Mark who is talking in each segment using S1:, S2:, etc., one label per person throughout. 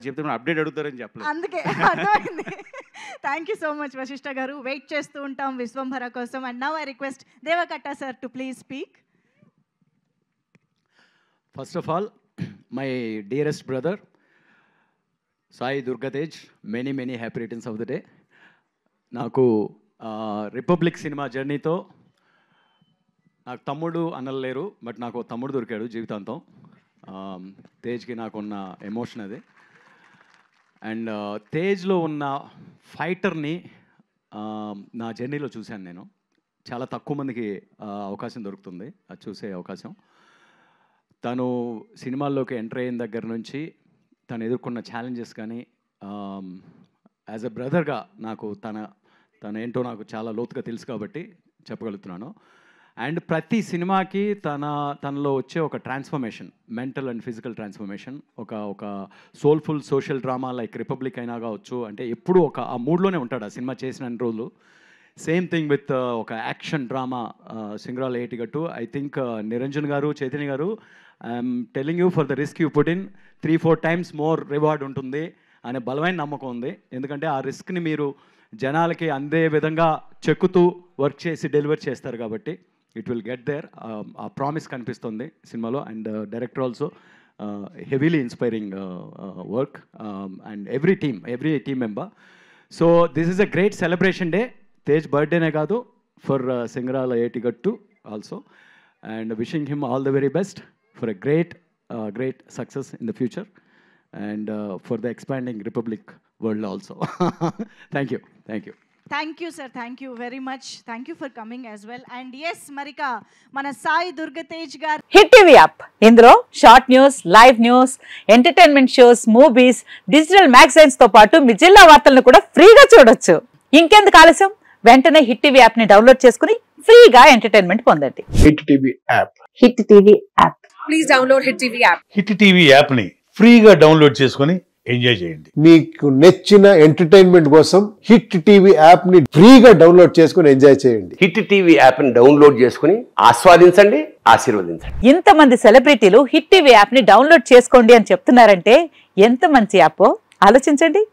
S1: చెప్తే అప్డేట్ అడుగుతారని చెప్పలేదు,
S2: అందుకే అర్థమైంది. Thank you so much Vasishta garu. Wait చేస్తూ ఉంటాం విశ్వంభర కోసం. And now I request Deva Katta sir to please speak.
S3: First of all my dearest brother Sai Durgatej, many happy returns of the day. నాకు Republic cinema జర్నీతో నాకు తమ్ముడు అన్నలు లేరు, బట్ నాకు తమ్ముడు దొరికాడు జీవితాంతం. తేజ్కి నాకున్న ఎమోషన్ అది. అండ్ తేజ్లో ఉన్న ఫైటర్ని నా జర్నీలో చూశాను నేను. చాలా తక్కువ మందికి అవకాశం దొరుకుతుంది అది చూసే అవకాశం. తను సినిమాల్లోకి ఎంటర్ అయిన దగ్గర నుంచి తను ఎదుర్కొన్న ఛాలెంజెస్ కానీ, యాజ్ ఎ బ్రదర్గా నాకు తనేంటో నాకు చాలా లోతుగా తెలుసు కాబట్టి చెప్పగలుగుతున్నాను. అండ్ ప్రతి సినిమాకి తనలో వచ్చే ఒక transformation, mental and physical transformation, ఒక soulful social drama like Republic అయినా కావచ్చు, అంటే ఎప్పుడూ ఆ మూడ్లోనే ఉంటాడు ఆ సినిమా చేసిన రోజులు. సేమ్ థింగ్ విత్ ఒక action drama Singarala Etigattu. I think Niranjan garu, Chaitanya garu, I'm telling you for the risk you put in 3-4 times more reward ఉంటుంది అనే బలమైన నమ్మకం ఉంది. ఎందుకంటే ఆ రిస్క్ని మీరు జనాలకి అందే విధంగా చెక్కుతూ వర్క్ చేసి డెలివర్ చేస్తారు కాబట్టి ఇట్ విల్ గెట్ దేర్. ఆ ప్రామిస్ కనిపిస్తుంది సినిమాలో. And director also heavily inspiring work and every team member. So this is a great celebration day. Tej బర్త్డేనే కాదు, for Singarala Etigattu also. And wishing him all the very best for a great success in the future and for the expanding Republic world also. Thank you.
S2: Thank you sir, thank you very much. Thank you for coming as well. And ఎస్ మరికా, మన Sai Durga Tej garu
S4: hit TV app, ఇందులో short news, live news, entertainment shows, movies, digital magazines తో పాటు మీ జిల్లా వార్తలను కూడా ఫ్రీగా చూడొచ్చు. ఇంకెందుకు ఆలస్యం, వెంటనే హిట్ టీవీ యాప్ ని డౌన్లోడ్ చేసుకుని ఫ్రీగా ఎంటర్టైన్మెంట్ పొందండి.
S5: Hit TV app.
S4: Hit TV app.
S6: Please download hit TV app.
S5: Hit TV app ని ఫ్రీగా డౌన్లోడ్ చేసుకొని ఎంజాయ్ చేయండి.
S7: మీకు నచ్చిన ఎంటర్టైన్మెంట్ కోసం హిట్ టీవీ యాప్ ని ఫ్రీగా డౌన్లోడ్ చేసుకొని ఎంజాయ్ చేయండి.
S8: హిట్ టీవీ యాప్ ని డౌన్లోడ్ చేసుకుని ఆస్వాదించండి, ఆశీర్వదించండి.
S4: ఇంతమంది సెలబ్రిటీలు హిట్ టీవీ యాప్ ని డౌన్లోడ్ చేసుకోండి అని చెప్తున్నారంటే ఎంత మంచి యాప్ ఆలోచించండి.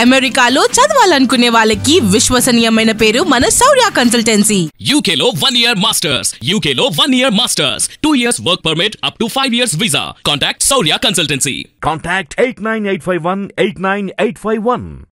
S6: అమెరికాలో చదవాలనుకునే వాళ్ళకి విశ్వసనీయమైన పేరు మన శౌర్య కన్సల్టెన్సీ.
S9: UK లో 1 year masters, 2 years work permit up to 5 years visa. Contact Saurya Consultancy.
S10: Contact 89851 89851.